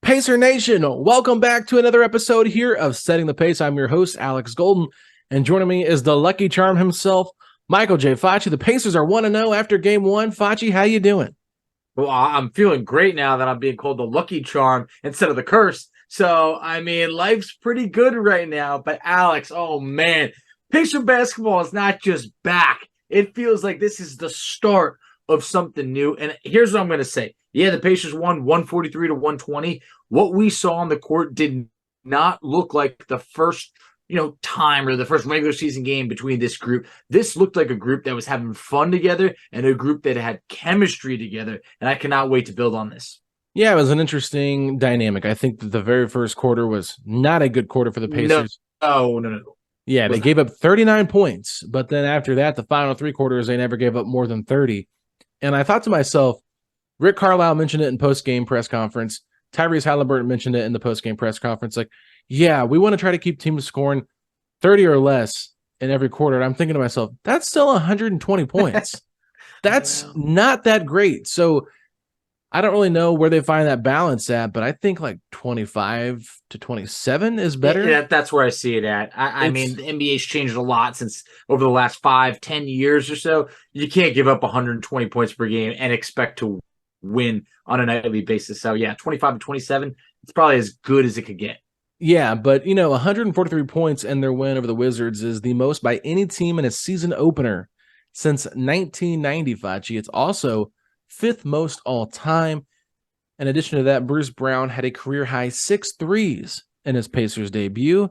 Pacer Nation, welcome back to another episode here of Setting the Pace. I'm your host, Alex Golden, and joining me is the lucky charm himself, Michael J. Facci. The Pacers are 1-0 after game one. Facci, how you doing? Well, I'm feeling great now that I'm being called the lucky charm instead of the curse. So, life's pretty good right now. But Alex, oh man, Pacer basketball is not just back. It feels like this is the start of something new. And here's what I'm going to say. Yeah, the Pacers won 143-120. What we saw on the court did not look like the first time or the first regular season game between this group. This looked like a group that was having fun together and a group that had chemistry together. And I cannot wait to build on this. Yeah, it was an interesting dynamic. I think that the very first quarter was not a good quarter for the Pacers. No. Yeah, they gave up 39 points, but then after that, the final three quarters, they never gave up more than 30. And I thought to myself, Rick Carlisle mentioned it in post-game press conference. Tyrese Halliburton mentioned it in the post-game press conference. Like, yeah, we want to try to keep teams scoring 30 or less in every quarter. And I'm thinking to myself, that's still 120 points. That's not that great. So I don't really know where they find that balance at, but I think like 25 to 27 is better. Yeah, that's where I see it at. I mean, the NBA's changed a lot since over the last 5-10 years or so. You can't give up 120 points per game and expect to win on a nightly basis. So yeah, 25 to 27, it's probably as good as it could get. Yeah, but 143 points in their win over the Wizards is the most by any team in a season opener since 1990, Facci. It's also fifth most all time. In addition to that, Bruce Brown had a career high 6 threes in his Pacers debut.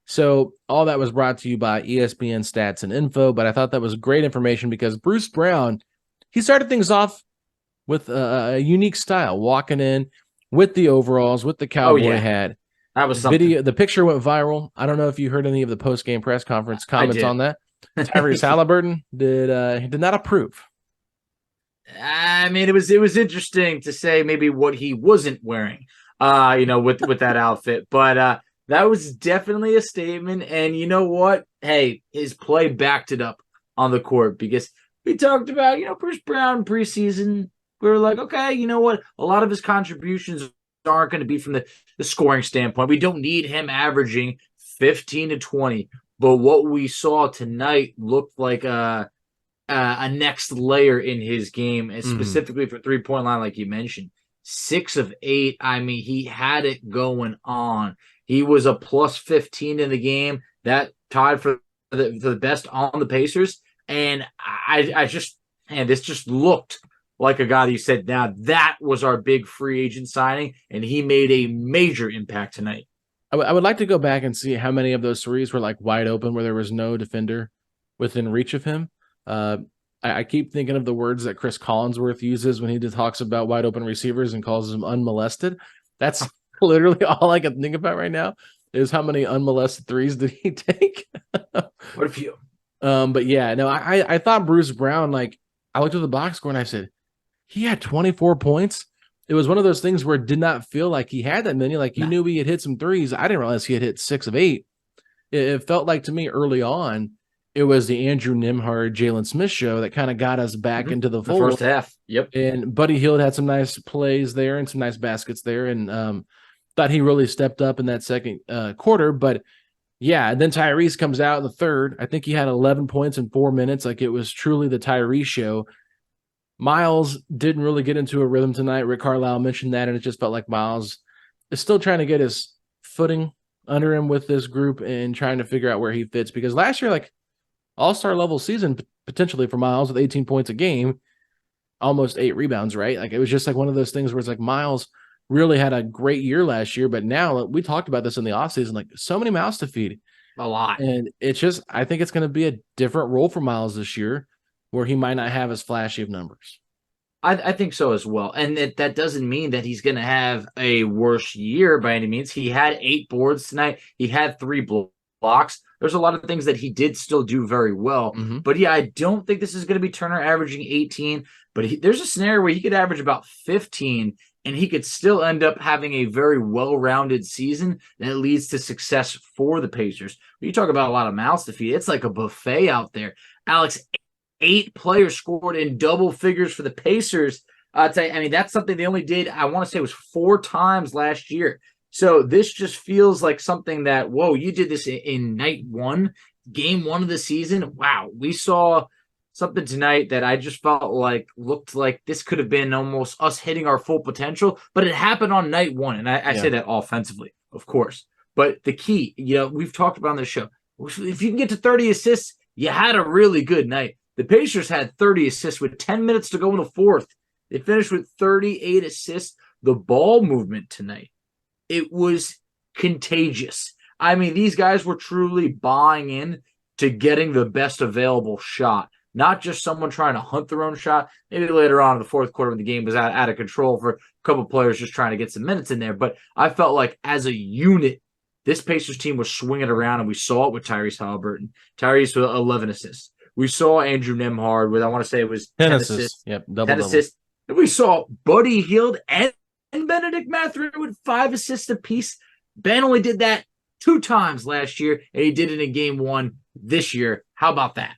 So all that was brought to you by ESPN Stats and Info, but I thought that was great information because Bruce Brown, he started things off with a unique style, walking in with the overalls, with the cowboy hat. That was something. The picture went viral. I don't know if you heard any of the post-game press conference comments on that. Tyrese Halliburton did not approve. I mean, it was interesting to say maybe what he wasn't wearing, with that outfit. But that was definitely a statement. And you know what? Hey, his play backed it up on the court because we talked about, Bruce Brown preseason. We were like, okay, you know what? A lot of his contributions aren't going to be from the scoring standpoint. We don't need him averaging 15 to 20. But what we saw tonight looked like a next layer in his game, and specifically for three-point line, like you mentioned. 6 of 8. I mean, he had it going on. He was a plus 15 in the game. That tied for the best on the Pacers. And this just looked like a guy that you said, now that was our big free agent signing, and he made a major impact tonight. I would like to go back and see how many of those threes were like wide open where there was no defender within reach of him. I keep thinking of the words that Chris Collinsworth uses when he talks about wide open receivers and calls them unmolested. That's literally all I can think about right now is how many unmolested threes did he take? What a few. But yeah, no, I thought Bruce Brown, like, I looked at the box score and I said, he had 24 points. It was one of those things where it did not feel like he had that many. Like, you knew he had hit some threes. I didn't realize he had hit 6 of 8. It felt like to me early on, it was the Andrew Nembhard, Jalen Smith show that kind of got us back into the fold. The first half. Yep. And Buddy Hield had some nice plays there and some nice baskets there. And thought he really stepped up in that second quarter. But yeah, and then Tyrese comes out in the third. I think he had 11 points in 4 minutes. Like, it was truly the Tyrese show. Miles didn't really get into a rhythm tonight. Rick Carlisle mentioned that, and it just felt like Miles is still trying to get his footing under him with this group and trying to figure out where he fits. Because last year, like, all-star level season potentially for Miles with 18 points a game, almost 8 rebounds, right? Like, it was just like one of those things where it's like Miles really had a great year last year, but now we talked about this in the offseason, like, so many mouths to feed. A lot. And it's just, I think it's going to be a different role for Miles this year where he might not have as flashy of numbers. I think so as well. And that doesn't mean that he's going to have a worse year by any means. He had 8 boards tonight. He had 3 blocks. There's a lot of things that he did still do very well. But yeah, I don't think this is going to be Turner averaging 18. But there's a scenario where he could average about 15, and he could still end up having a very well-rounded season that leads to success for the Pacers. When you talk about a lot of mouths to feed, it's like a buffet out there. Alex, 8 players scored in double figures for the Pacers I'll tell you, I mean, that's something they only did, I want to say it was 4 times last year. So this just feels like something that, whoa, you did this in night one, game one of the season. Wow, we saw something tonight that I just felt like looked like this could have been almost us hitting our full potential, but it happened on night one. And I say that offensively, of course. But the key, we've talked about on the show, if you can get to 30 assists, you had a really good night. The Pacers had 30 assists with 10 minutes to go in the fourth. They finished with 38 assists. The ball movement tonight, it was contagious. I mean, these guys were truly buying in to getting the best available shot, not just someone trying to hunt their own shot. Maybe later on in the fourth quarter when the game was out of control for a couple of players just trying to get some minutes in there. But I felt like as a unit, this Pacers team was swinging around, and we saw it with Tyrese Halliburton. Tyrese with 11 assists. We saw Andrew Nembhard with, I want to say it was 10 assists. Yep, 10 assists. And we saw Buddy Hield and Benedict Mathurin with 5 assists apiece. Ben only did that 2 times last year, and he did it in game one this year. How about that?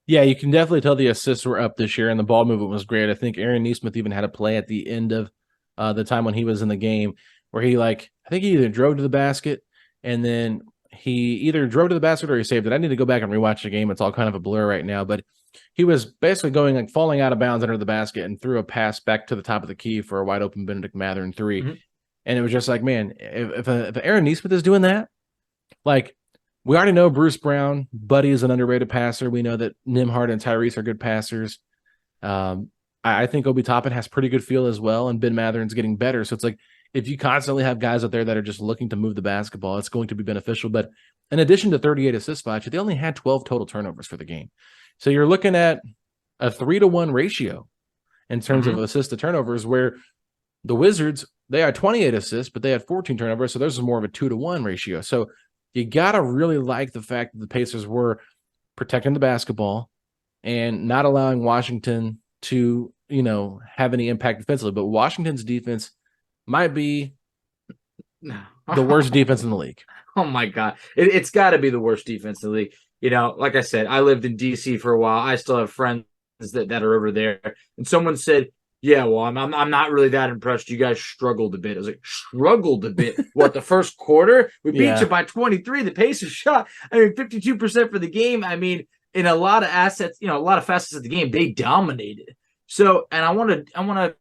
Yeah, you can definitely tell the assists were up this year, and the ball movement was great. I think Aaron Nesmith even had a play at the end of the time when he was in the game where he, I think he either drove to the basket, and then he either drove to the basket or he saved it. I need to go back and rewatch the game. It's all kind of a blur right now, but he was basically going falling out of bounds under the basket and threw a pass back to the top of the key for a wide open Benedict Mathurin 3. Mm-hmm. And it was just like, man, if Aaron Nesmith is doing that, we already know Bruce Brown, Buddy is an underrated passer. We know that Nembhard and Tyrese are good passers. I think Obi Toppin has pretty good feel as well, and Ben Mathurin's getting better. So it's like, if you constantly have guys out there that are just looking to move the basketball, it's going to be beneficial. But in addition to 38 assists, Facci, they only had 12 total turnovers for the game. So you're looking at a 3-to-1 ratio in terms of assists to turnovers, where the Wizards, they had 28 assists, but they had 14 turnovers. So there's more of a 2-to-1 ratio. So you got to really like the fact that the Pacers were protecting the basketball and not allowing Washington to, have any impact defensively. But Washington's defense might be the worst defense in the league. Oh, my God. It's got to be the worst defense in the league. Like I said, I lived in D.C. for a while. I still have friends that are over there. And someone said, yeah, well, I'm not really that impressed. You guys struggled a bit. I was like, struggled a bit? What, the first quarter? We beat you by 23. The Pacers shot, 52% for the game. I mean, in a lot of assets, a lot of facets of the game, they dominated. So, and I want to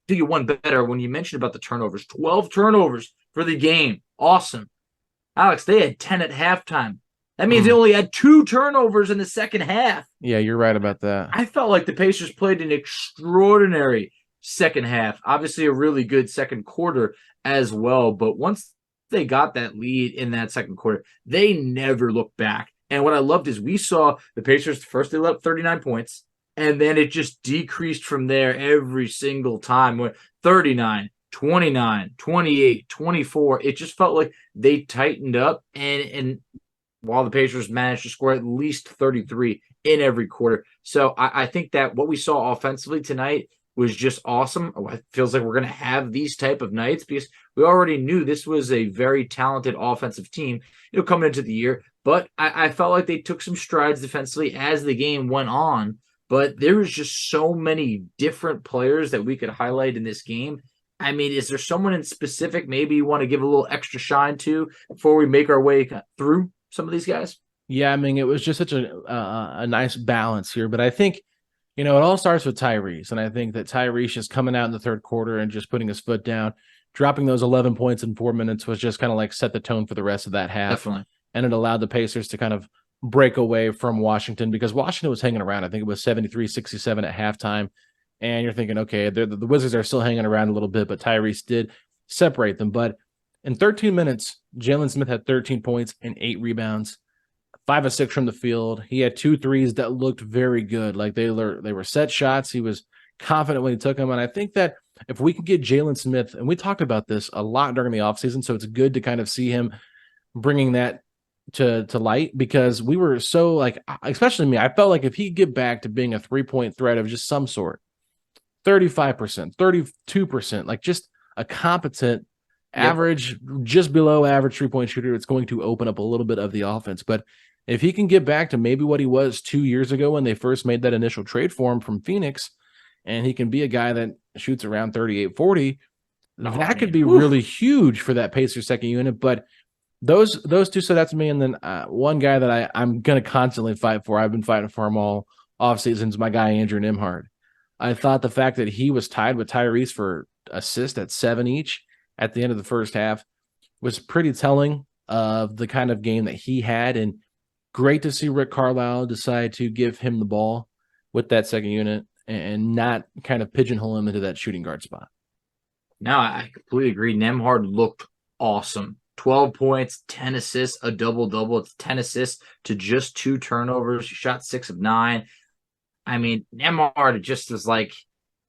do you one better when you mentioned about the turnovers. 12 turnovers for the game. Awesome. Alex, they had 10 at halftime. That means they only had 2 turnovers in the second half. Yeah, you're right about that. I felt like the Pacers played an extraordinary second half. Obviously, a really good second quarter as well. But once they got that lead in that second quarter, they never looked back. And what I loved is we saw the Pacers, first they let up 39 points, and then it just decreased from there every single time. 39, 29, 28, 24. It just felt like they tightened up, and while the Pacers managed to score at least 33 in every quarter. So I think that what we saw offensively tonight was just awesome. It feels like we're going to have these type of nights because we already knew this was a very talented offensive team, coming into the year. But I felt like they took some strides defensively as the game went on. But there was just so many different players that we could highlight in this game. I mean, is there someone in specific maybe you want to give a little extra shine to before we make our way through some of these guys? Yeah, I mean, it was just such a nice balance here. But I think, it all starts with Tyrese. And I think that Tyrese just coming out in the third quarter and just putting his foot down, dropping those 11 points in 4 minutes was just kind of set the tone for the rest of that half. Definitely. And it allowed the Pacers to kind of break away from Washington because Washington was hanging around. I think it was 73-67 at halftime. And you're thinking, okay, the Wizards are still hanging around a little bit, but Tyrese did separate them. But in 13 minutes, Jalen Smith had 13 points and 8 rebounds, 5 of 6 from the field. He had 2 threes that looked very good. They were set shots. He was confident when he took them. And I think that if we can get Jalen Smith, and we talked about this a lot during the offseason, so it's good to kind of see him bringing that to light because we were so especially me, I felt like if he could get back to being a 3-point threat of just some sort, 35%, 32%, just a competent average, just below average 3-point shooter, it's going to open up a little bit of the offense. But if he can get back to maybe what he was 2 years ago when they first made that initial trade for him from Phoenix and he can be a guy that shoots around 38, 40, No, I that could mean, be whew. really huge for that Pacers second unit. But those two stood out to me. And then one guy that I'm going to constantly fight for, I've been fighting for him all offseason, is my guy, Andrew Nembhard. I thought the fact that he was tied with Tyrese for assists at 7 each at the end of the first half was pretty telling of the kind of game that he had. And great to see Rick Carlisle decide to give him the ball with that second unit and not kind of pigeonhole him into that shooting guard spot. No, I completely agree. Nembhard looked awesome. 12 points, 10 assists, a double-double. It's 10 assists to just 2 turnovers. He shot 6 of 9. I mean, Nembhard just was like,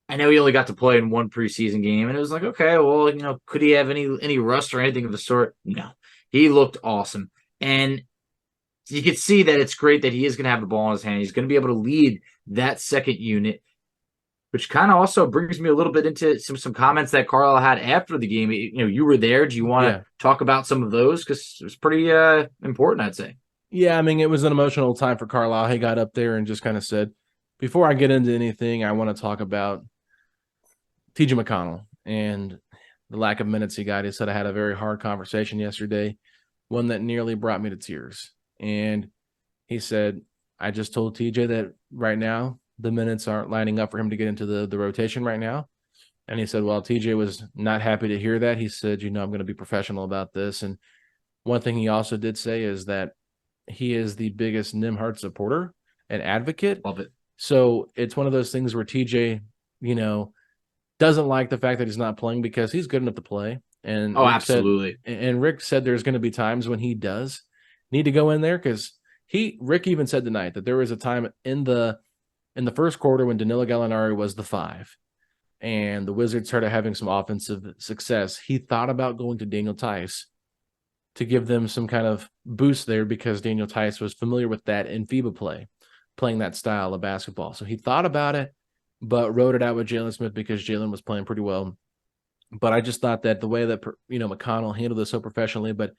I know he only got to play in one preseason game, and it was like, okay, well, could he have any rust or anything of the sort? No. He looked awesome. And you could see that it's great that he is going to have the ball in his hand. He's going to be able to lead that second unit, which kind of also brings me a little bit into some comments that Carlisle had after the game. You were there. Do you want to talk about some of those? Because it was pretty important, I'd say. Yeah, I mean, it was an emotional time for Carlisle. He got up there and just kind of said, before I get into anything, I want to talk about TJ McConnell and the lack of minutes he got. He said, I had a very hard conversation yesterday, one that nearly brought me to tears. And he said, I just told TJ that right now the minutes aren't lining up for him to get into the rotation right now. And he said, well, TJ was not happy to hear that. He said, I'm going to be professional about this. And one thing he also did say is that he is the biggest Nembhard supporter and advocate. Love it. So it's one of those things where TJ, doesn't like the fact that he's not playing because he's good enough to play. And Rick absolutely. And Rick said there's going to be times when he does need to go in there, because Rick even said tonight that there was a time in the first quarter when Danilo Gallinari was the 5 and the Wizards started having some offensive success. He thought about going to Daniel Theis to give them some kind of boost there, because Daniel Theis was familiar with that in FIBA play, playing that style of basketball. So he thought about it, but wrote it out with Jalen Smith because Jalen was playing pretty well. But I just thought that the way that, McConnell handled this so professionally, but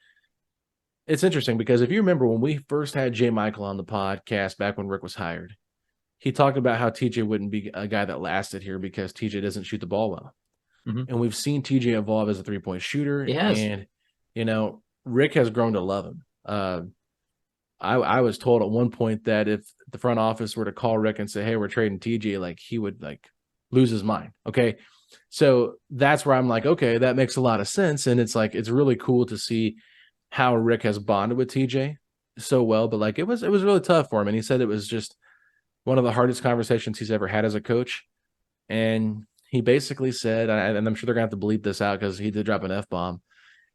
it's interesting because if you remember when we first had J. Michael on the podcast back when Rick was hired, he talked about how TJ wouldn't be a guy that lasted here because TJ doesn't shoot the ball well. Mm-hmm. And we've seen TJ evolve as a 3-point shooter. Yes. And, Rick has grown to love him. I was told at one point that if the front office were to call Rick and say, hey, we're trading TJ, like he would lose his mind. Okay. So that's where I'm like, okay, that makes a lot of sense. And it's like, it's really cool to see how Rick has bonded with TJ so well, but it was really tough for him. And he said it was just one of the hardest conversations he's ever had as a coach. And he basically said, and I'm sure they're gonna have to bleep this out because he did drop an F-bomb.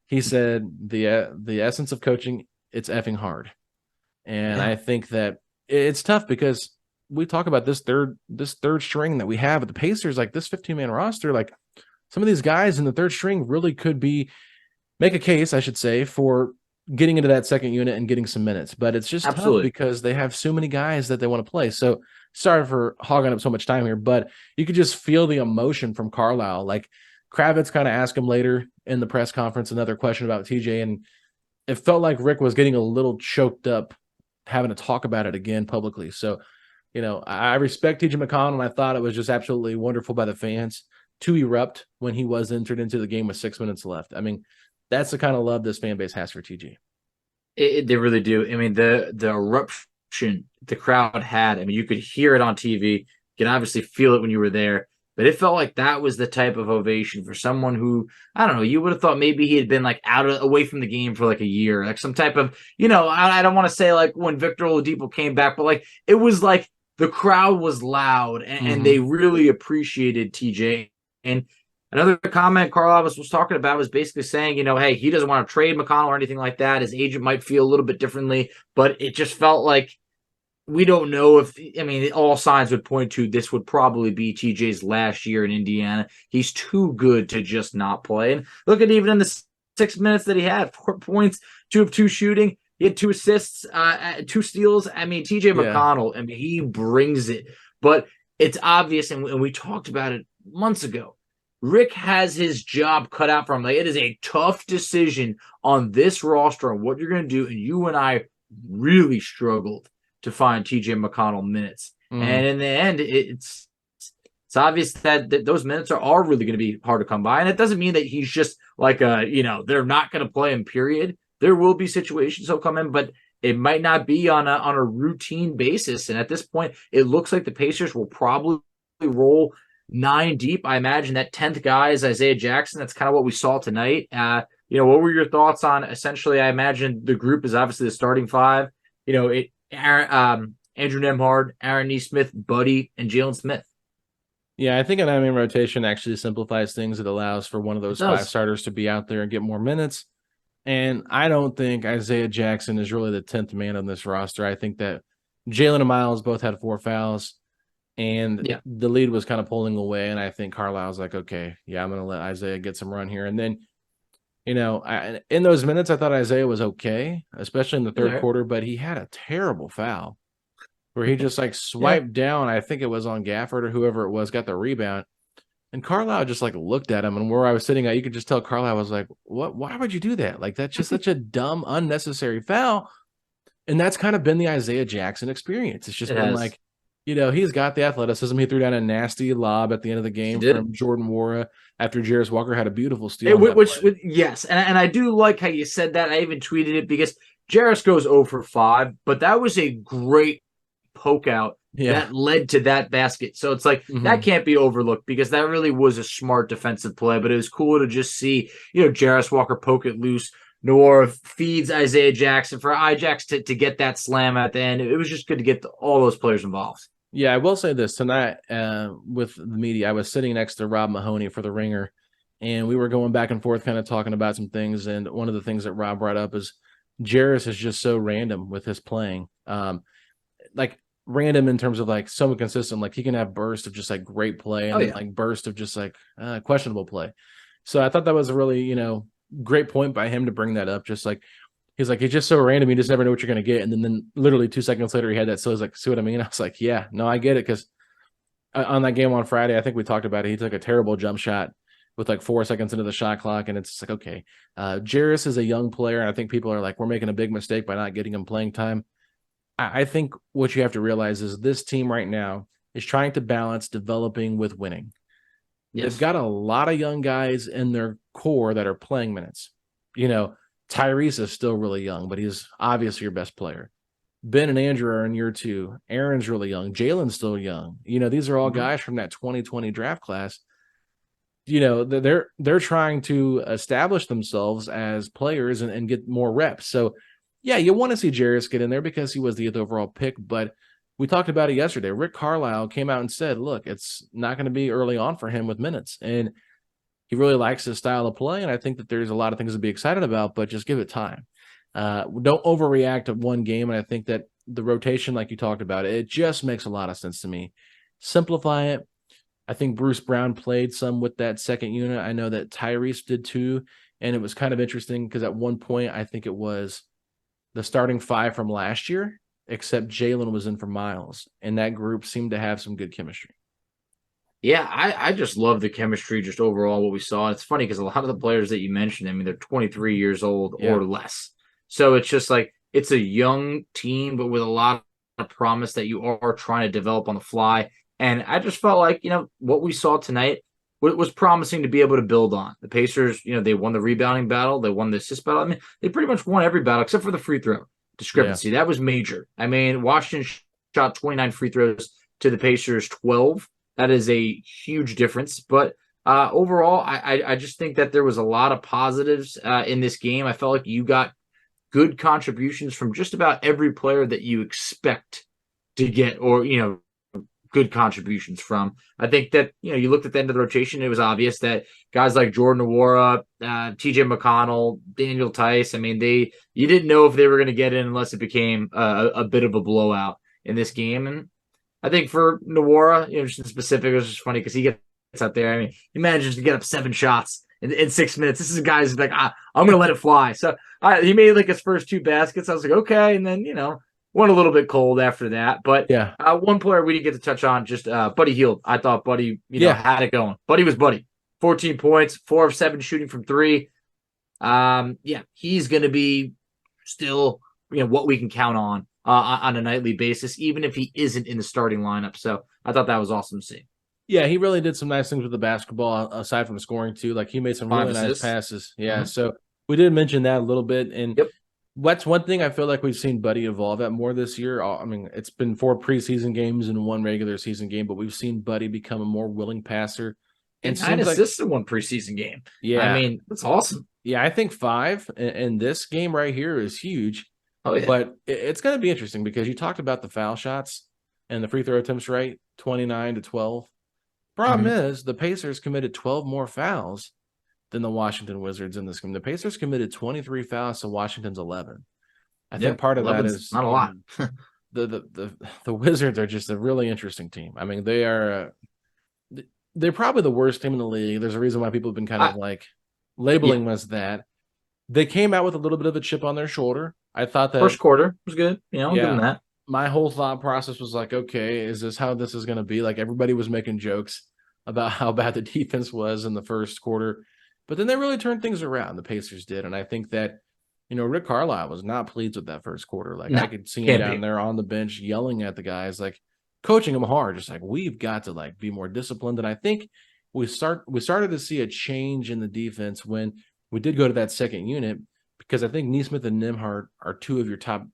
He said the essence of coaching, it's effing hard. And I think that it's tough because we talk about this third string that we have at the Pacers, like this 15-man roster, like some of these guys in the third string really could make a case, I should say, for getting into that second unit and getting some minutes. But it's just tough because they have so many guys that they want to play. So sorry for hogging up so much time here, but you could just feel the emotion from Carlisle. Like Kravitz kind of asked him later in the press conference another question about TJ, and it felt like Rick was getting a little choked up having to talk about it again publicly. So, I respect TJ McConnell, and I thought it was just absolutely wonderful by the fans to erupt when he was entered into the game with 6 minutes left. I mean, that's the kind of love this fan base has for TJ. They really do. I mean, the eruption the crowd had, I mean, you could hear it on TV. You can obviously feel it when you were there. But it felt like that was the type of ovation for someone who, I don't know, you would have thought maybe he had been away from the game for a year, like some type of, I don't want to say when Victor Oladipo came back, but it was like the crowd was loud and they really appreciated TJ. And another comment Carlisle was talking about was basically saying, hey, he doesn't want to trade McConnell or anything like that. His agent might feel a little bit differently, but it just felt like we don't know all signs would point to this would probably be TJ's last year in Indiana. He's too good to just not play. And look at even in the 6 minutes that he had, 4 points, 2 of 2 shooting. He had 2 assists, 2 steals. I mean, TJ McConnell, he brings it. But it's obvious, and we talked about it months ago, Rick has his job cut out for him. It is a tough decision on this roster on what you're going to do, and you and I really struggled to find TJ McConnell minutes. And in the end, it's it's obvious that those minutes are really going to be hard to come by. And it doesn't mean that he's just like they're not going to play him, period. There will be situations he'll come in, but it might not be on a routine basis. And at this point, it looks like the Pacers will probably roll 9 deep. I imagine that 10th guy is Isaiah Jackson. That's kind of what we saw tonight. What were your thoughts on essentially? I imagine the group is obviously the starting 5. Andrew Nembhard, Aaron Nesmith, Buddy, and Jalen Smith. Yeah, I think an I-man rotation actually simplifies things. It allows for one of those 5 starters to be out there and get more minutes. And I don't think Isaiah Jackson is really the 10th man on this roster. I think that Jalen and Miles both had 4 fouls, and the lead was kind of pulling away. And I think Carlisle's like, okay, yeah, I'm going to let Isaiah get some run here. And then, in those minutes, I thought Isaiah was okay, especially in the third quarter, but he had a terrible foul where he just swiped down. I think it was on Gafford or whoever it was, got the rebound. And Carlisle just looked at him, and where I was sitting at, you could just tell Carlisle was like, "What? Why would you do that? That's just such a dumb, unnecessary foul." And that's kind of been the Isaiah Jackson experience. It's just been he's got the athleticism. He threw down a nasty lob at the end of the game from Jordan Nwora after Jarris Walker had a beautiful steal. Yes, and I do like how you said that. I even tweeted it because Jarris goes 0 for 5, but that was a great poke out that led to that basket. So it's that can't be overlooked because that really was a smart defensive play. But it was cool to just see, Jarris Walker poke it loose. Nwora feeds Isaiah Jackson for Ijax to get that slam at the end. It was just good to get all those players involved. Yeah, I will say this tonight with the media. I was sitting next to Rob Mahoney for the Ringer, and we were going back and forth kind of talking about some things. And one of the things that Rob brought up is Jarris is just so random with his playing. Random in terms of so inconsistent. He can have bursts of just great play and then burst of just questionable play. So I thought that was a really, great point by him to bring that up. Just he's just so random. You just never know what you're going to get. And then literally 2 seconds later he had that. So he's see what I mean? I was like, yeah, no, I get it. Cause on that game on Friday, I think we talked about it. He took a terrible jump shot with 4 seconds into the shot clock. And it's okay. Jarris is a young player. And I think people are we're making a big mistake by not getting him playing time. I think what you have to realize is this team right now is trying to balance developing with winning. Yes. They've got a lot of young guys in their core that are playing minutes. Tyrese is still really young, but he's obviously your best player. Ben and Andrew are in year 2. Aaron's really young. Jalen's still young. These are all guys from that 2020 draft class. They're trying to establish themselves as players and get more reps. So yeah, you want to see Jarris get in there because he was the 8th overall pick, but we talked about it yesterday. Rick Carlisle came out and said, look, it's not going to be early on for him with minutes, and he really likes his style of play, and I think that there's a lot of things to be excited about, but just give it time. Don't overreact to one game, and I think that the rotation, like you talked about, it just makes a lot of sense to me. Simplify it. I think Bruce Brown played some with that second unit. I know that Tyrese did too, and it was kind of interesting because at one point I think it was the starting 5 from last year, except Jalen was in for Miles, and that group seemed to have some good chemistry. Yeah, I just love the chemistry just overall what we saw. It's funny because a lot of the players that you mentioned, they're 23 years old or less. So it's just it's a young team, but with a lot of promise that you are trying to develop on the fly. And I just felt what we saw tonight was promising to be able to build on. The Pacers, they won the rebounding battle. They won the assist battle. They pretty much won every battle except for the free throw discrepancy. That was major. Washington shot 29 free throws to the Pacers 12. That is a huge difference. But overall, I just think that there was a lot of positives in this game. I felt like you got good contributions from just about every player that you expect to get or, good contributions from. I think that, you looked at the end of the rotation, it was obvious that guys like Jordan Nwora, TJ McConnell, Daniel Tice, you didn't know if they were going to get in unless it became a bit of a blowout in this game. And I think for Nwora, just in specific, it was just funny because he gets out there. He manages to get up 7 shots in 6 minutes. This is a guy who's I'm going to let it fly. So he made his first 2 baskets. I was like, okay. And then, went a little bit cold after that. But one player we didn't get to touch on, just Buddy Hield. I thought Buddy, had it going. Buddy was Buddy. 14 points, 4 of 7 shooting from 3. He's going to be still, what we can count on a nightly basis, even if he isn't in the starting lineup. So I thought that was awesome to see. Yeah, he really did some nice things with the basketball aside from scoring too. Like he made some 5 really nice assists. passes. Yeah, Mhm. so we did mention that a little bit, and Yep. that's one thing I feel like we've seen Buddy evolve at more this year. I mean, it's been 4 preseason games and 1 regular season game, but we've seen Buddy become a more willing passer, and And 9 seems like assists in 1 preseason game. I yeah, mean, that's awesome. yeah. I think five in this game right here is huge, Oh yeah. but it's going to be interesting because you talked about the foul shots and the free throw attempts, right? 29-12. Problem Mhm. is, the Pacers committed 12 more fouls than the Washington Wizards in this game. The Pacers committed 23 fouls to Washington's 11. I think Yep. part of that 11's is, not a lot. the Wizards are just a really interesting team. I mean, they're probably the worst team in the league. There's a reason why people have been kind I, of like yeah. labeling them as that. They came out with a little bit of a chip on their shoulder. I thought that, First quarter was good. I'll give them yeah, that. my whole thought process was like, okay, is this how this is going to be? Like everybody was making jokes about how bad the defense was in the first quarter, but then they really turned things around. The Pacers did, and I think that Rick Carlisle was not pleased with that first quarter. Like I No, could see him can't down be. there on the bench yelling at the guys, like coaching them hard, just like we've got to like be more disciplined. And I think we started to see a change in the defense when we did go to that second unit because I think Neesmith and Nimhart are two of your top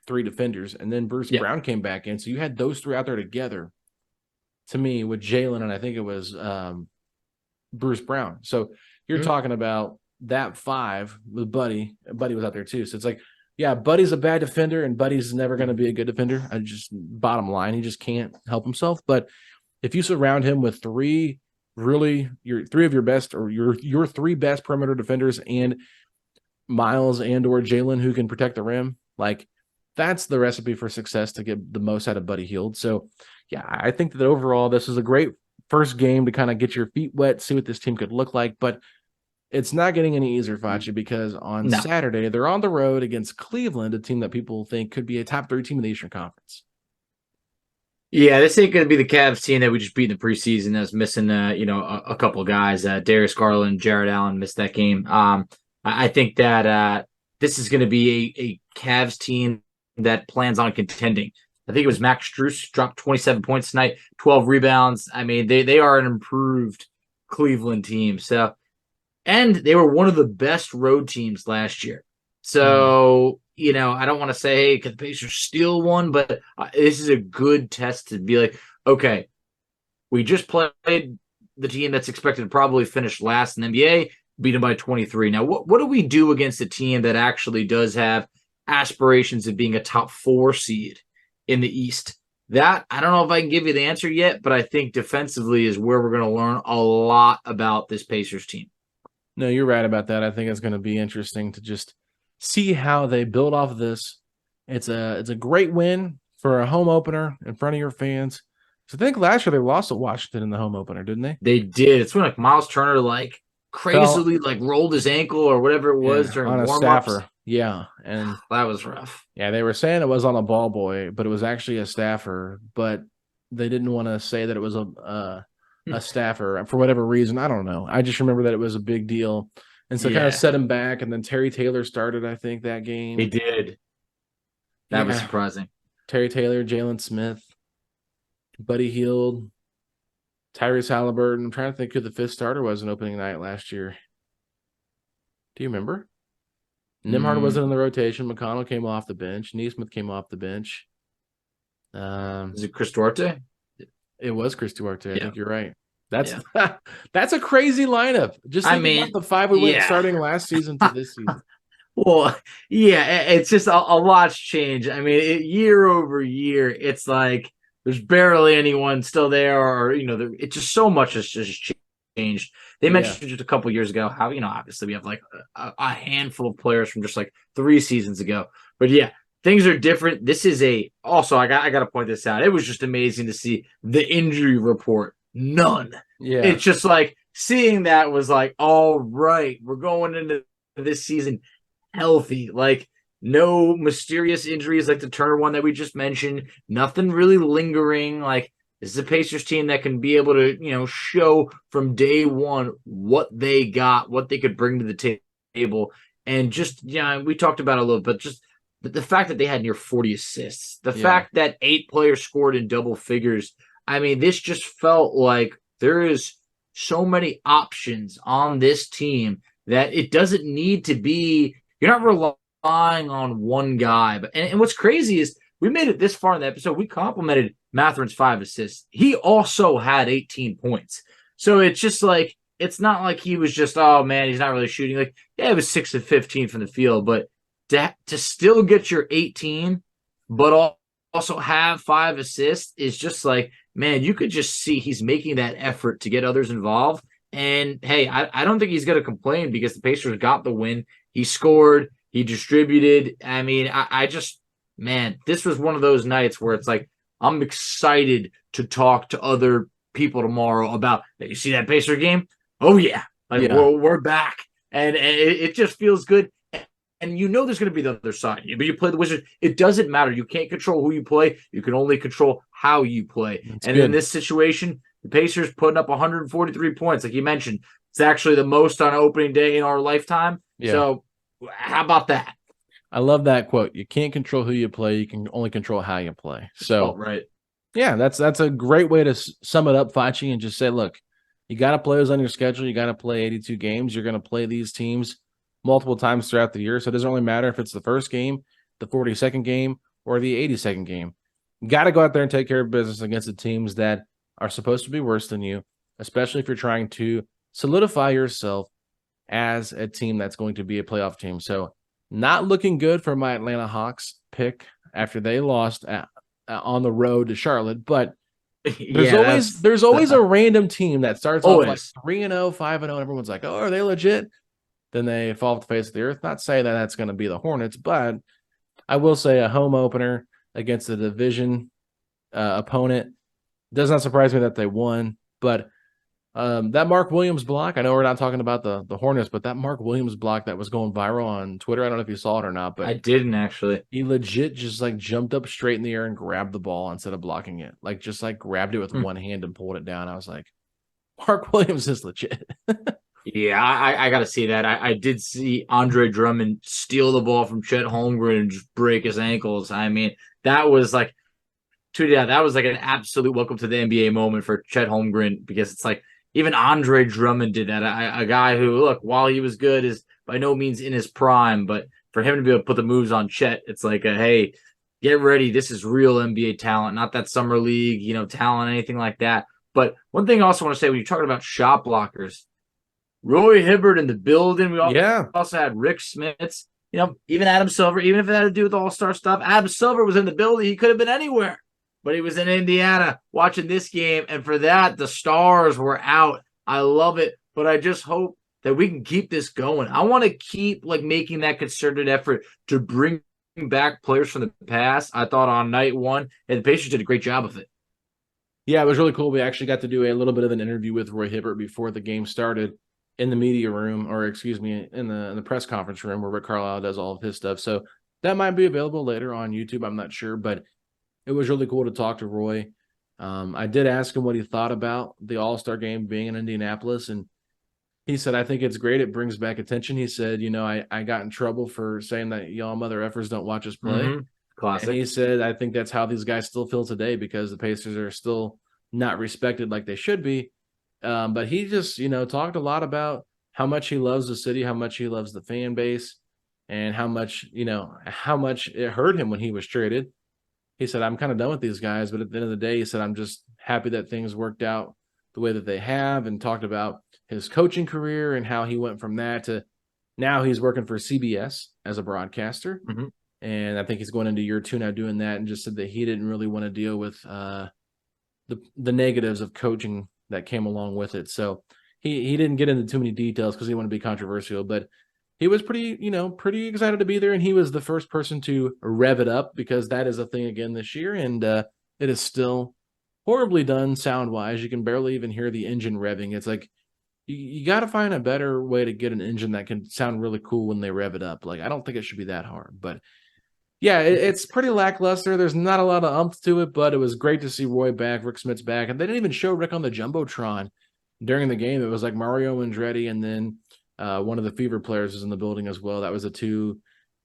three defenders, and then Bruce Yeah. Brown came back in. So you had those three out there together to me with Jalen, and I think it was Bruce Brown. So you're Mhm. talking about that five with Buddy. Buddy was out there too. So it's like, yeah, Buddy's a bad defender, and Buddy's never going to be a good defender. I just bottom line, he just can't help himself. But if you surround him with your three of your best or your three best perimeter defenders and Miles and or Jalen who can protect the rim, like that's the recipe for success to get the most out of Buddy Hield. So yeah, I think that overall this is a great first game to kind of get your feet wet, see what this team could look like. But it's not getting any easier, Facci, because on No. Saturday they're on the road against Cleveland, a team that people think could be a top 3 team in the Eastern Conference. Yeah, this ain't going to be the Cavs team that we just beat in the preseason that's missing, a couple of guys. Darius Garland, Jared Allen missed that game. I think that this is going to be a Cavs team that plans on contending. I think it was Max Strus dropped 27 points tonight, 12 rebounds. I mean, they are an improved Cleveland team. So, and they were one of the best road teams last year. Mm. So, I don't want to say, hey, could the Pacers steal one, but this is a good test to be like, okay, we just played the team that's expected to probably finish last in the NBA, beat them by 23. Now, what do we do against a team that actually does have aspirations of being a top 4 seed in the East? That, I don't know if I can give you the answer yet, but I think defensively is where we're going to learn a lot about this Pacers team. No, you're right about that. I think it's going to be interesting to just see how they build off of this. It's a great win for a home opener in front of your fans. So I think last year they lost to Washington in the home opener, didn't they? They did. It's when like Miles Turner Fell, crazily rolled his ankle or whatever it was yeah, on during a warmups. staffer. Yeah, and That was rough. yeah, they were saying it was on a ball boy, but it was actually a staffer. But they didn't want to say that it was a staffer for whatever reason. I don't know. I just remember that it was a big deal, and so kind of Yeah, set him back. And then Terry Taylor started, I think, that he game. did. That was Yeah, surprising. Terry Taylor, Jalen Smith, Buddy Hield, Tyrese Halliburton. I'm trying to think who the fifth starter was in opening night last year. Do you remember? Nimhard Mm, wasn't in the rotation. McConnell came off the bench. Neesmith came off the bench. is it Chris Duarte? It was Chris Duarte. I Yeah, think you're right. That's yeah. that's a crazy lineup. Just I think about mean, the five we went yeah. starting last season to this season. Well, yeah, it's just a lot's changed. I mean, year over year, it's like there's barely anyone still there, or it's just so much has just changed. They Yeah. mentioned just a couple years ago how obviously we have like a handful of players from just like 3 seasons ago, but yeah, things are different. This is I got to point this out. It was just amazing to see the injury report. None. Yeah. It's just like seeing that was like, all right, we're going into this season healthy. Like no mysterious injuries like the Turner one that we just mentioned. Nothing really lingering. Like this is a Pacers team that can be able to, show from day one what they got, what they could bring to the table. And just, we talked about it a little bit, just the fact that they had near 40 assists, the Yeah. fact that 8 players scored in double figures. I mean, this just felt like there is so many options on this team that it doesn't need to be, you're not relying on one guy. And what's crazy is we made it this far in the episode. We complimented Matherin's 5 assists. He also had 18 points. So it's just like, it's not like he was just, oh man, he's not really shooting. Like, yeah, it was 6 of 15 from the field, but to still get your 18, but also have 5 assists is just like, man, you could just see he's making that effort to get others involved. And hey, I don't think he's going to complain because the Pacers got the win. He scored, he distributed. I mean, I just, man, this was one of those nights where it's like, I'm excited to talk to other people tomorrow about, you see that Pacer game? Oh, yeah. Like, Yeah. we're back. And it just feels good. And you know there's going to be the other side. But you play the Wizards. It doesn't matter. You can't control who you play. You can only control how you play. That's and good. in this situation, the Pacers putting up 143 points, like you mentioned. It's actually the most on opening day in our lifetime. Yeah. So how about that? I love that quote. You can't control who you play. You can only control how you play. So, right. Yeah, that's a great way to sum it up, Facci, and just say, look, you got to play those on your schedule. You got to play 82 games. You're going to play these teams multiple times throughout the year. So it doesn't really matter if it's the first game, the 42nd game, or the 82nd game. You got to go out there and take care of business against the teams that are supposed to be worse than you, especially if you're trying to solidify yourself as a team that's going to be a playoff team. So not looking good for my Atlanta Hawks pick after they lost on the road to Charlotte, but there's always a random team that starts off like 3-0, 5-0, and everyone's like, oh, are they legit? Then they fall off the face of the earth. Not saying that that's going to be the Hornets, but I will say a home opener against a division opponent does not surprise me that they won. But that Mark Williams block, I know we're not talking about the Hornets, but that Mark Williams block that was going viral on Twitter, I don't know if you saw it or not, but I didn't actually. He legit just like jumped up straight in the air and grabbed the ball instead of blocking it. Like just like grabbed it with one hand and pulled it down. I was like, Mark Williams is legit. Yeah, I got to see that. I did see Andre Drummond steal the ball from Chet Holmgren and just break his ankles. I mean, that was like, that was like an absolute welcome to the NBA moment for Chet Holmgren because it's like even Andre Drummond did that. A guy who, look, while he was good, is by no means in his prime, but for him to be able to put the moves on Chet, it's like, hey, get ready. This is real NBA talent, not that summer league, talent, anything like that. But one thing I also want to say when you're talking about shot blockers, Roy Hibbert in the building. We also had Rick Smits, even Adam Silver, even if it had to do with All-Star stuff. Adam Silver was in the building. He could have been anywhere, but he was in Indiana watching this game. And for that, the stars were out. I love it, but I just hope that we can keep this going. I want to keep making that concerted effort to bring back players from the past. I thought on night one, and the Pacers did a great job of it. Yeah, it was really cool. We actually got to do a little bit of an interview with Roy Hibbert before the game started in the media room, or excuse me, in the press conference room where Rick Carlisle does all of his stuff. So that might be available later on YouTube. I'm not sure, but it was really cool to talk to Roy. I did ask him what he thought about the All-Star game being in Indianapolis, and he said, I think it's great. It brings back attention. He said, I got in trouble for saying that y'all mother effers don't watch us play. Mm-hmm. Classic. And he said, I think that's how these guys still feel today because the Pacers are still not respected like they should be. But he just, talked a lot about how much he loves the city, how much he loves the fan base, and how much it hurt him when he was traded. He said, I'm kind of done with these guys, but at the end of the day, he said, I'm just happy that things worked out the way that they have, and talked about his coaching career and how he went from that to now he's working for CBS as a broadcaster. Mm-hmm. And I think he's going into year 2 now doing that, and just said that he didn't really want to deal with the negatives of coaching that came along with it. So he didn't get into too many details because he didn't want to be controversial, but he was pretty excited to be there. And he was the first person to rev it up because that is a thing again this year. And it is still horribly done sound wise. You can barely even hear the engine revving. It's like, you got to find a better way to get an engine that can sound really cool when they rev it up. Like, I don't think it should be that hard, but yeah, it's pretty lackluster. There's not a lot of umph to it, but it was great to see Roy back, Rick Smits back. And they didn't even show Rick on the Jumbotron during the game. It was like Mario Andretti, and then one of the Fever players was in the building as well. That was the 2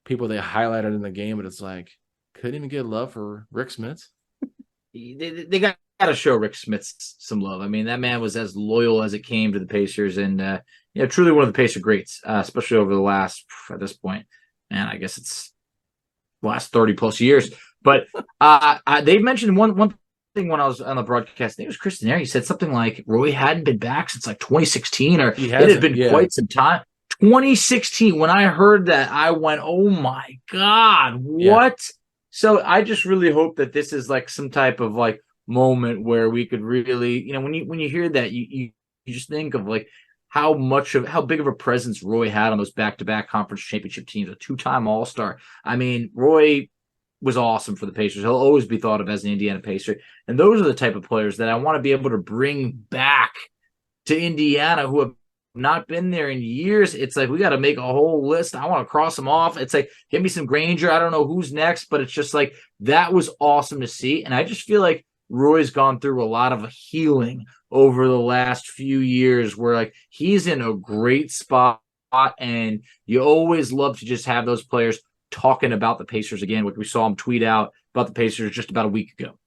people they highlighted in the game, but it's like, couldn't even get love for Rick Smits. They got to show Rick Smith some love. I mean, that man was as loyal as it came to the Pacers, and truly one of the Pacer greats, especially over the last, at this point, man, I guess it's the last 30 plus years. But they mentioned one thing when I was on the broadcast. I think it was Chris Denari. He said something like Roy hadn't been back since like 2016, or it had been quite some time. 2016. When I heard that, I went, "Oh my God, what?" Yeah. So I just really hope that this is like some type of like moment where we could really, when you hear that, you just think of like how big of a presence Roy had on those back-to-back conference championship teams, a 2-time All-Star. I mean, Roy was awesome for the Pacers. He'll always be thought of as an Indiana Pacer. And those are the type of players that I want to be able to bring back to Indiana who have not been there in years. It's like we got to make a whole list. I want to cross them off. It's like, give me some Granger. I don't know who's next, but it's just like that was awesome to see. And I just feel like Roy's gone through a lot of healing over the last few years where like he's in a great spot, and you always love to just have those players talking about the Pacers again, which we saw him tweet out about the Pacers just about a week ago.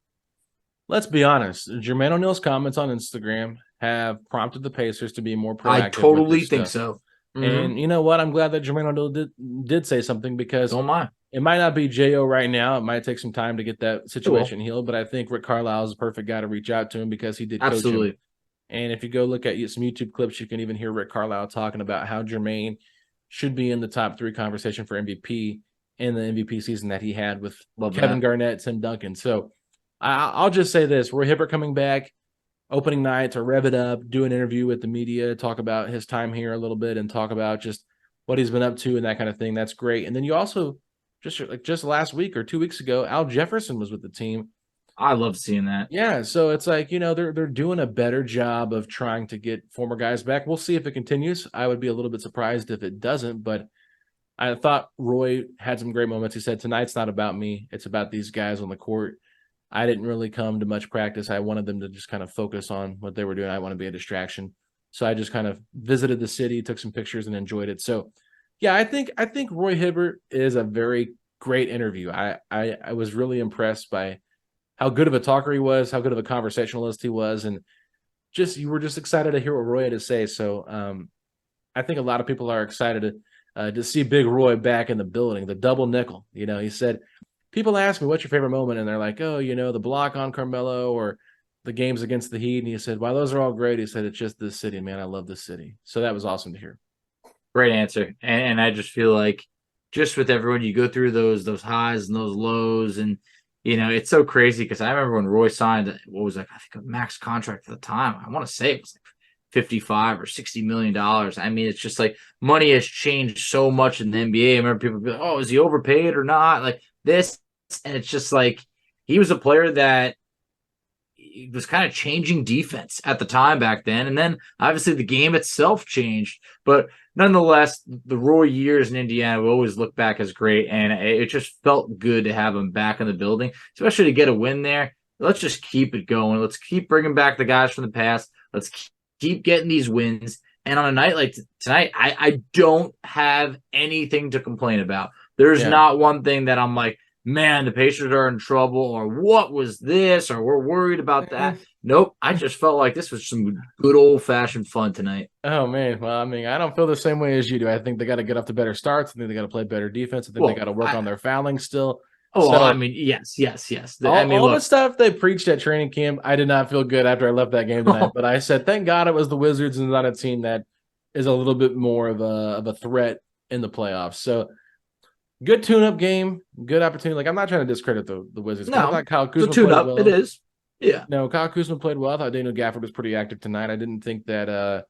Let's be honest. Jermaine O'Neal's comments on Instagram have prompted the Pacers to be more proactive. I totally think so. Mm-hmm. And you know what? I'm glad that Jermaine O'Neal did say something, because so am I. It might not be J.O. right now. It might take some time to get that situation healed, but I think Rick Carlisle is the perfect guy to reach out to him because he did coach him. And if you go look at some YouTube clips, you can even hear Rick Carlisle talking about how Jermaine should be in the top 3 conversation for MVP in the MVP season that he had with Kevin Garnett, Tim Duncan. So I'll just say this. Roy Hibbert coming back opening night to rev it up, do an interview with the media, talk about his time here a little bit, and talk about just what he's been up to and that kind of thing. That's great. And then you also, just last week or 2 weeks ago, Al Jefferson was with the team. I love seeing that. Yeah, so it's like, they're doing a better job of trying to get former guys back. We'll see if it continues. I would be a little bit surprised if it doesn't, but I thought Roy had some great moments. He said, "Tonight's not about me. It's about these guys on the court. I didn't really come to much practice. I wanted them to just kind of focus on what they were doing. I want to be a distraction." So I just kind of visited the city, took some pictures, and enjoyed it. So yeah, I think Roy Hibbert is a very great interview. I was really impressed by how good of a talker he was, how good of a conversationalist he was, and you were just excited to hear what Roy had to say. So I think a lot of people are excited to see Big Roy back in the building, the double nickel. He said, people ask me, "What's your favorite moment?" And they're like, "Oh, the block on Carmelo or the games against the Heat." And he said, "While those are all great," he said, "it's just this city, man. I love this city." So that was awesome to hear. Great answer. And I just feel like just with everyone, you go through those highs and those lows, and it's so crazy because I remember when Roy signed what was like, I think, a max contract at the time. I want to say it was like $55 or $60 million. I mean, it's just like money has changed so much in the NBA. I remember people be like, "Oh, is he overpaid or not?" Like this, and it's just like he was a player that was kind of changing defense at the time back then, and then obviously the game itself changed, but nonetheless, the Roy years in Indiana will always look back as great, and it just felt good to have him back in the building, especially to get a win there. Let's just keep it going. Let's keep bringing back the guys from the past. Let's keep getting these wins. And on a night like tonight, I don't have anything to complain about. There's not one thing that I'm like, "Man, the Pacers are in trouble," or "What was this?" or "We're worried about that." Nope. I just felt like this was some good old-fashioned fun tonight. Oh, man. Well, I mean, I don't feel the same way as you do. I think they got to get off to better starts. I think they got to play better defense. I think they got to work on their fouling still. Oh, so, I mean, yes. All the stuff they preached at training camp, I did not feel good after I left that game tonight. But I said, thank God it was the Wizards and not a team that is a little bit more of a threat in the playoffs. So, good tune-up game, good opportunity. Like, I'm not trying to discredit the Wizards. No, I thought Kyle Kuzma it's a tune-up. Well. It is. Yeah. No, Kyle Kuzma played well. I thought Daniel Gafford was pretty active tonight. I didn't think that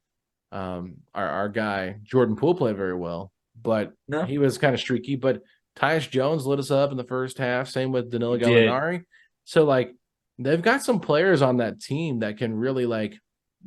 our guy Jordan Poole played very well, but he was kind of streaky. But Tyus Jones lit us up in the first half. Same with Danilo Gallinari. So like they've got some players on that team that can really like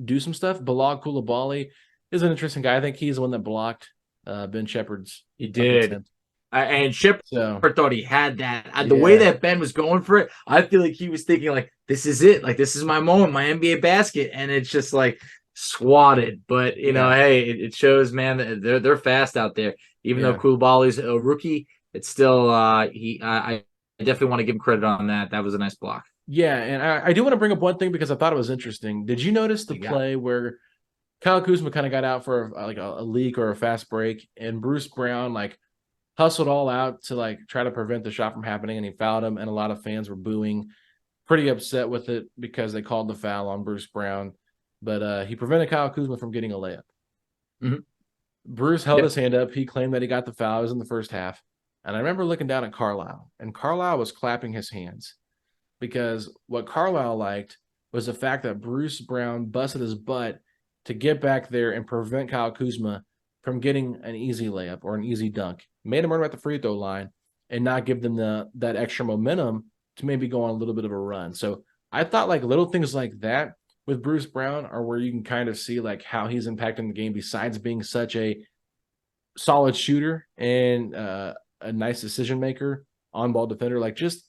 do some stuff. Bilal Coulibaly is an interesting guy. I think he's the one that blocked Ben Shepherd's. He did. And Shepard thought he had that. The way that Ben was going for it, I feel like he was thinking like, "This is it. Like this is my moment, my NBA basket," and it's just like swatted. But you know, hey, it shows, man, that they're fast out there. Even though Koulibaly's a rookie, it's still I definitely want to give him credit on that. That was a nice block. Yeah, and I do want to bring up one thing because I thought it was interesting. Did you notice the You got play where Kyle Kuzma kind of got out for a leak or a fast break, and Bruce Brown like hustled all out to like try to prevent the shot from happening, and he fouled him, and a lot of fans were booing, pretty upset with it because they called the foul on Bruce Brown, but he prevented Kyle Kuzma from getting a layup. Mhm. Bruce held Yep. his hand up. He claimed that he got the foul. It was in the first half, and I remember looking down at Carlisle, and Carlisle was clapping his hands because what Carlisle liked was the fact that Bruce Brown busted his butt to get back there and prevent Kyle Kuzma from getting an easy layup or an easy dunk. Made him run at the free throw line and not give them that extra momentum to maybe go on a little bit of a run. So I thought like little things like that with Bruce Brown are where you can kind of see like how he's impacting the game besides being such a solid shooter and a nice decision maker, on ball defender. Like just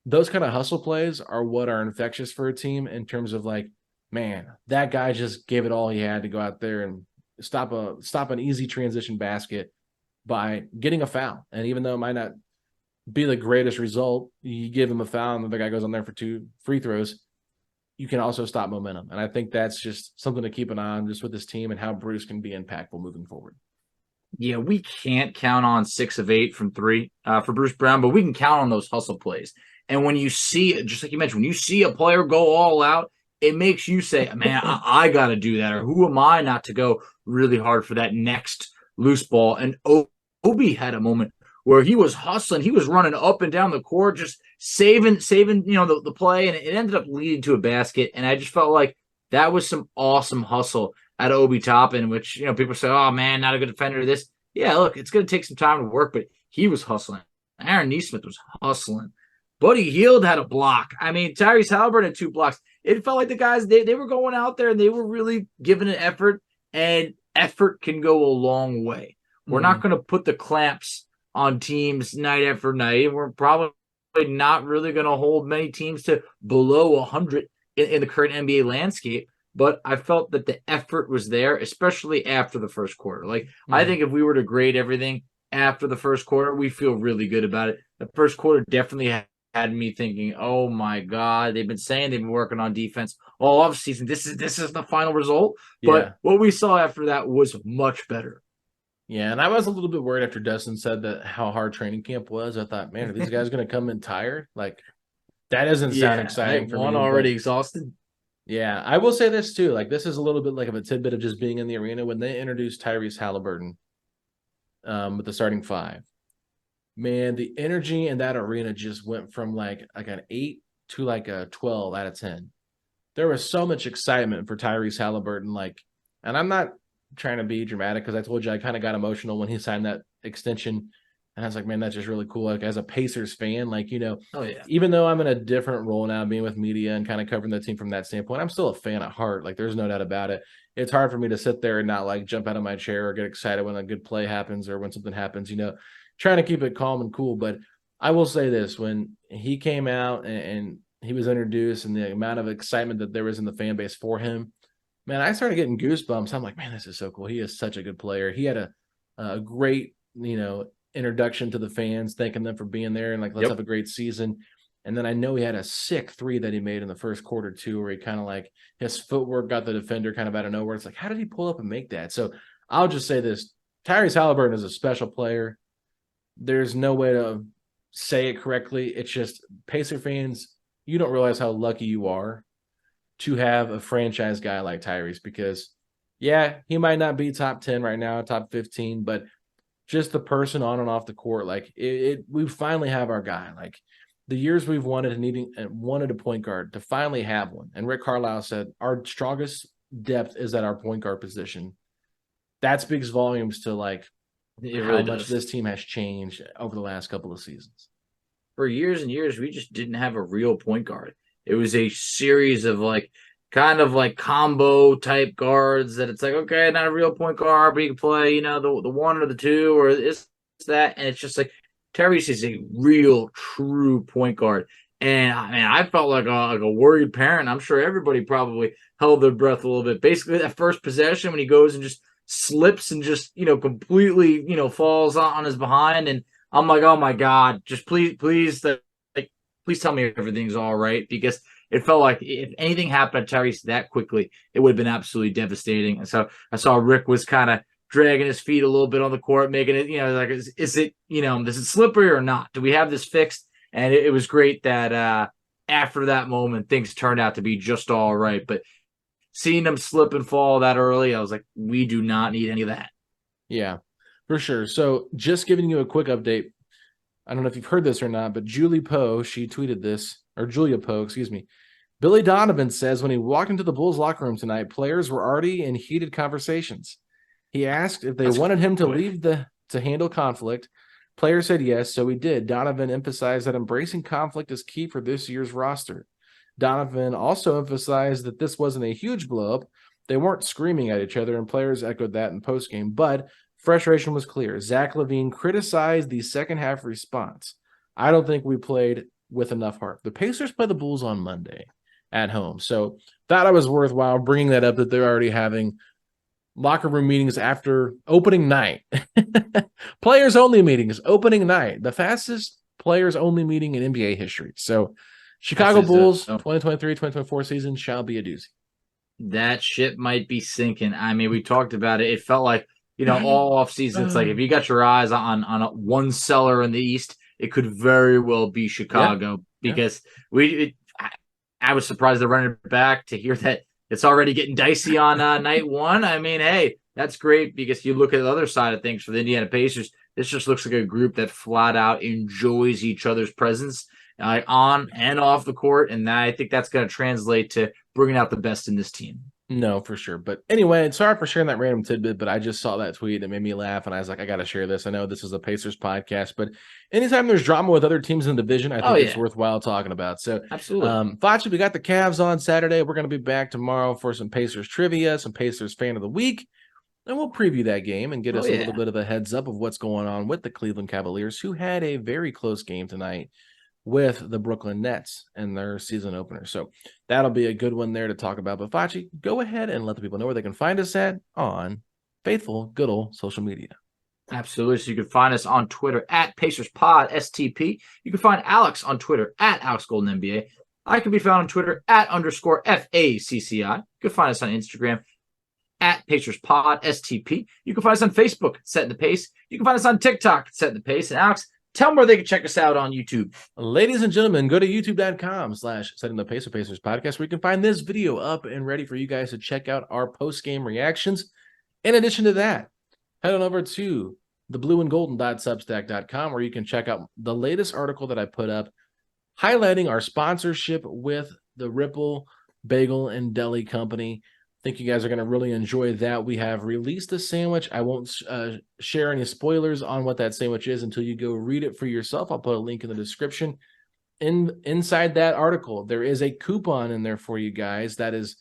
those kind of hustle plays are what are infectious for a team in terms of like, man, that guy just gave it all he had to go out there and stop an easy transition basket by getting a foul. And even though it might not be the greatest result, you give him a foul and the other guy goes on there for 2 free throws, you can also stop momentum. And I think that's just something to keep an eye on just with this team and how Bruce can be impactful moving forward. Yeah, we can't count on 6 of 8 from three for Bruce Brown, but we can count on those hustle plays. And when you see, just like you mentioned, when you see a player go all out, it makes you say, man, I got to do that. Or who am I not to go really hard for that next loose ball? And Obi had a moment where he was hustling. He was running up and down the court, just saving, the play. And it ended up leading to a basket. And I just felt like that was some awesome hustle at Obi Toppin, which, people say, oh, man, not a good defender. This, yeah, look, it's going to take some time to work, but he was hustling. Aaron Nesmith was hustling. Buddy Hield had a block. I mean, Tyrese Halliburton had 2 blocks. It felt like the guys, they were going out there and they were really giving an effort, and effort can go a long way. We're not going to put the clamps on teams night after night. We're probably not really going to hold many teams to below 100 in the current NBA landscape. But I felt that the effort was there, especially after the first quarter. Like, I think if we were to grade everything after the first quarter, we feel really good about it. The first quarter definitely had me thinking, oh my God, they've been saying they've been working on defense all off season. This is the final result. Yeah. But what we saw after that was much better. Yeah, and I was a little bit worried after Dustin said that how hard training camp was. I thought, man, are these guys going to come in tired? Like, that doesn't sound exciting for one me. already exhausted. Yeah, I will say this too. Like, this is a little bit like of a tidbit of just being in the arena when they introduced Tyrese Halliburton with the starting 5. Man, the energy in that arena just went from like an 8 to like a 12 out of 10. There was so much excitement for Tyrese Halliburton. Like, and I'm not trying to be dramatic because I told you I kind of got emotional when he signed that extension. And I was like, man, that's just really cool. Like, as a Pacers fan, like, Oh yeah. even though I'm in a different role now, being with media and kind of covering the team from that standpoint, I'm still a fan at heart. Like, there's no doubt about it. It's hard for me to sit there and not like jump out of my chair or get excited when a good play happens or when something happens, trying to keep it calm and cool. But I will say this, when he came out and he was introduced and the amount of excitement that there was in the fan base for him, man, I started getting goosebumps. I'm like, man, this is so cool. He is such a good player. He had a great, introduction to the fans, thanking them for being there and like, let's have a great season. And then I know he had a sick 3 that he made in the first quarter too, where he kind of like his footwork got the defender kind of out of nowhere. It's like, how did he pull up and make that? So I'll just say this: Tyrese Halliburton is a special player. There's no way to say it correctly. It's just, Pacer fans, you don't realize how lucky you are to have a franchise guy like Tyrese, because yeah, he might not be top 10 right now, top 15, but just the person on and off the court, like we finally have our guy. Like, the years we've wanted a point guard, to finally have one. And Rick Carlisle said our strongest depth is at our point guard position. That speaks volumes to like how much this team has changed over the last couple of seasons. For years and years, we just didn't have a real point guard. It was a series of kind of like combo type guards that it's like, okay, not a real point guard, but you can play, the 1 or the 2 or this, that. And it's just like, Tyrese is a real, true point guard. And I felt like a worried parent. I'm sure everybody probably held their breath a little bit. Basically, that first possession when he goes and just slips and just, completely, falls on his behind. And I'm like, oh my God, just please, please tell me everything's all right, because it felt like if anything happened to Tyrese that quickly, it would have been absolutely devastating. And so I saw Rick was kind of dragging his feet a little bit on the court, making it, like, is it, is it slippery or not? Do we have this fixed? And it was great that after that moment, things turned out to be just all right. But seeing them slip and fall that early, I was like, we do not need any of that. Yeah, for sure. So just giving you a quick update. I don't know if you've heard this or not, but Julia Poe, excuse me. Billy Donovan says when he walked into the Bulls locker room tonight, players were already in heated conversations. He asked if they wanted him to leave to handle conflict. Players said yes, so he did. Donovan emphasized that embracing conflict is key for this year's roster. Donovan also emphasized that this wasn't a huge blow-up. They weren't screaming at each other, and players echoed that in postgame, but frustration was clear. Zach LaVine criticized the second half response. I don't think we played with enough heart. The Pacers play the Bulls on Monday at home. So thought it was worthwhile bringing that up, that they're already having locker room meetings after opening night. Players only meetings, opening night. The fastest players only meeting in NBA history. So Chicago Bulls 2023-2024 season shall be a doozy. That ship might be sinking. I mean, we talked about it. It felt like, all off season, it's like if you got your eyes on one seller in the East, it could very well be Chicago, because I was surprised they're running it back to hear that it's already getting dicey on night one. I mean, hey, that's great, because you look at the other side of things for the Indiana Pacers. This just looks like a group that flat out enjoys each other's presence on and off the court, and I think that's going to translate to bringing out the best in this team. No, for sure. But anyway, sorry for sharing that random tidbit, but I just saw that tweet and it made me laugh, and I was like, I got to share this. I know this is a Pacers podcast, but anytime there's drama with other teams in the division, I think it's worthwhile talking about. So, absolutely. Facci, we got the Cavs on Saturday. We're going to be back tomorrow for some Pacers trivia, some Pacers fan of the week, and we'll preview that game and get us a little bit of a heads up of what's going on with the Cleveland Cavaliers, who had a very close game tonight with the Brooklyn Nets and their season opener. So that'll be a good one there to talk about. But Facci, go ahead and let the people know where they can find us at on faithful, good old social media. Absolutely. So you can find us on Twitter at PacersPod STP. You can find Alex on Twitter at AlexGoldenNBA. I can be found on Twitter at _FACCI. You can find us on Instagram at PacersPod STP. You can find us on Facebook, Setting the Pace. You can find us on TikTok, Setting the Pace. And Alex, tell them where they can check us out on YouTube. Ladies and gentlemen, go to youtube.com/Setting the Pace with Pacers podcast, where you can find this video up and ready for you guys to check out our post-game reactions. In addition to that, head on over to theblueandgolden.substack.com, where you can check out the latest article that I put up highlighting our sponsorship with the Ripple Bagel and Deli Company. I think you guys are going to really enjoy that. We have released a sandwich. I won't share any spoilers on what that sandwich is until you go read it for yourself. I'll put a link in the description. Inside that article, there is a coupon in there for you guys that is,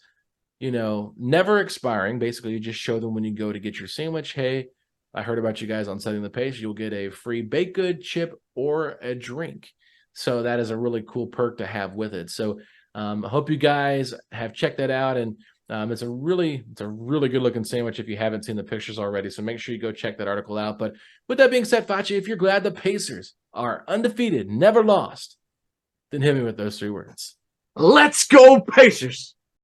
never expiring. Basically, you just show them when you go to get your sandwich, hey, I heard about you guys on Setting the Pace. You'll get a free baked good, chip, or a drink. So that is a really cool perk to have with it. So I hope you guys have checked that out, and it's a really good looking sandwich if you haven't seen the pictures already. So make sure you go check that article out. But with that being said, Facci, if you're glad the Pacers are undefeated, never lost, then hit me with those 3 words. Let's go, Pacers!